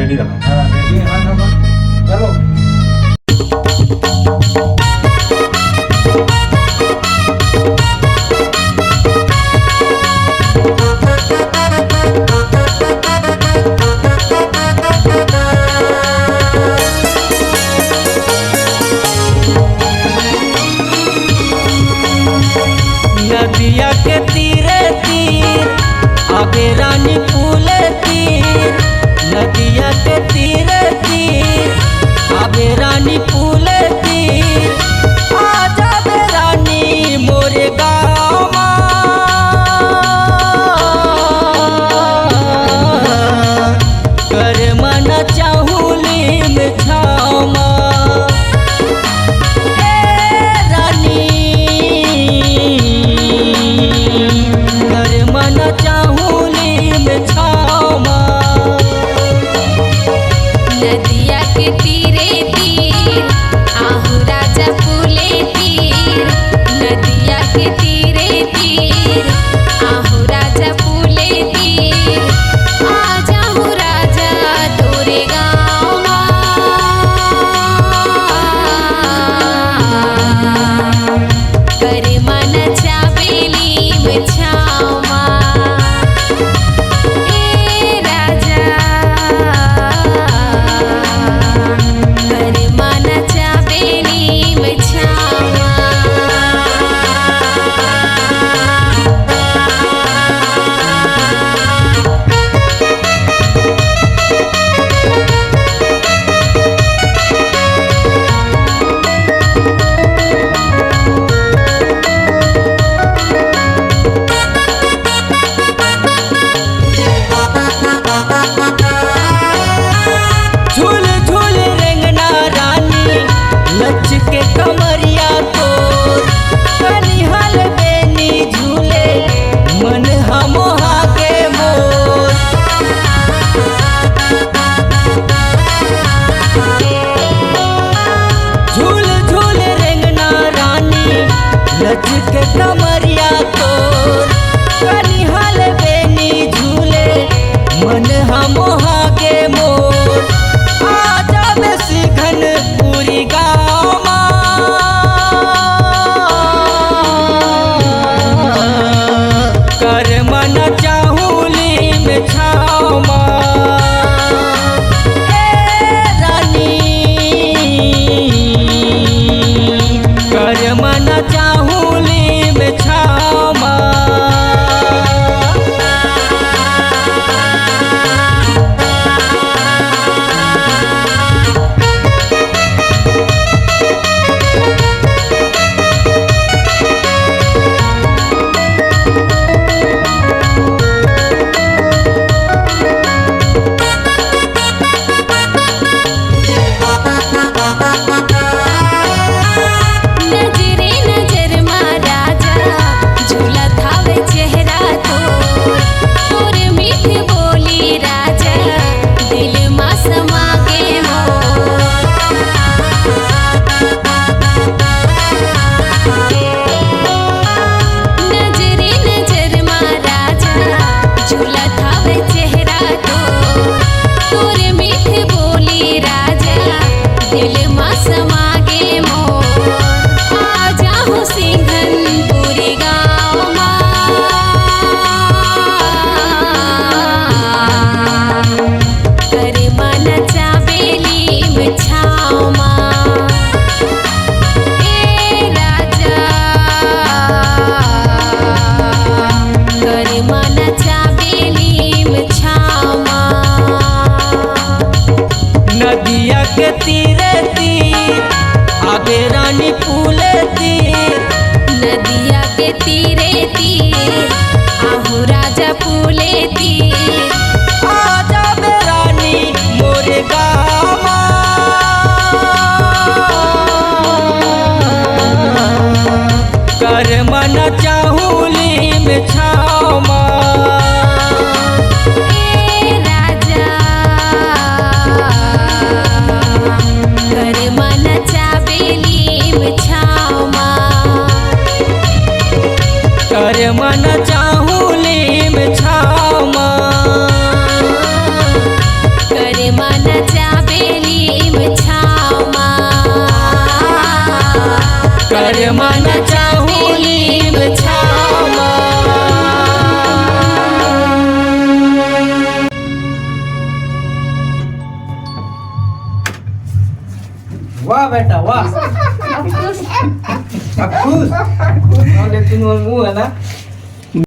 Ready रहा। हाँ ready. हाँ नंबर चलो। नदिया के तीरे तीर आगे रानी फूले तीर, नदिया के तीरे तीर आगे रानी फूले तीर, आजा बे रानी मोरे गाँव कर मन चाहूली में छाव चाहूली में छावा। नदिया के तीरे तीर आहू राजा फूले तीर, नदिया के तीरे तीर आहू राजा फूले तीर, आजा हूँ राजा तोरे गाँव कर मन चावेली में छावा। के कमरिया तोर कनिहल बेनी झूले मन हमोहा के मोर, झूल झूल रेंगना रानी लच के कमरिया तोर कनिहल बेनी झूले मन हमोहा के मोर, आजा बेसी घन पूरी गाँव कर मन चाहूली में छावा। रानी कर मन चाहूली में छावा। नजरे नजर में राजा झूला थावे चेहरा तोर, तोर मीठ बोली राजा दिल में समा के मोर, नजरे नजर में राजा झूला थावे चेहरा तोर, तोर मीठ बोली राजा दिल में समा के मोर, आजा हूँ सिंघनपुरी गाँव कर मन चावेली में छाव राजा कर मन चावेली में छाव। नदिया के तीरे तीर आगे रानी फूले तीर, नदिया के तीरे तीर आहू राजा फूले तीर, आजा बे रानी मोरे गाँव कर मन चाहूली में छावा। राजा कर मन चावेली में छाव कर मन चाहूली में छावा। कर मन मन चाहुली में छावा वाह बेटा वाह अब खुश अब लेकिन वो मुंह है ना